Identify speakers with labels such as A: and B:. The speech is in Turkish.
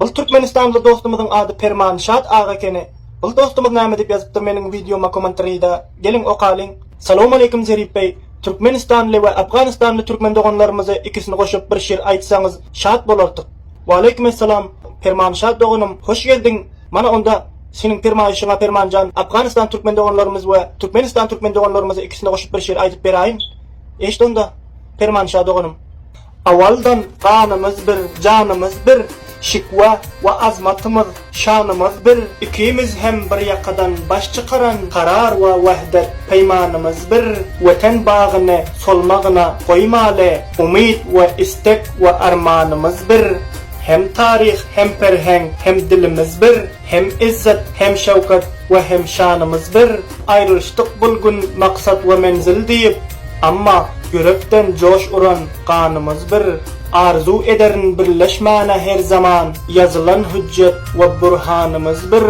A: Bu Türkmenistanlı dostumuzun adı Permanşat ağa ekeni. Bu dostumuz näme dip ýazypdyr meniň videoma kommentaryda. Gelin okalyň. Salamu aleykum Zerip bey. Türkmenistanly we Afganistanly türkmen doganlarymyzy ikisini goşup bir şer aýtsaňyz şat bolardyk. Wa aleykum assalam. Permanşat doganym, hoş geldin. Mana onda senin permanşyňa Permanjan Afganistan türkmen doganlarymyz we Türkmenistan türkmen doganlarymyzy ikisini goşup bir şer aýdyp beräýin. Eşit onda Permanşat doganym. Awaldan kanımız bir, canımız bir, şikwa ve azmatımız, şanımız bir, ikimiz hem bir yakadan baş çıkaran karar ve vahdet peymanımız bir, vatan bağını solmağına koymale, umid ve istek ve armanımız bir, hem tarih hem perheng hem dilimiz bir, hem izzet hem şevkat ve hem şanımız bir, ayrılıştık bulgun maksat ve menzil deyip, amma yürekten coş uran kanımız bir, arzu ederin birleşmana her zaman yazılan hüccet ve burhanımız bir.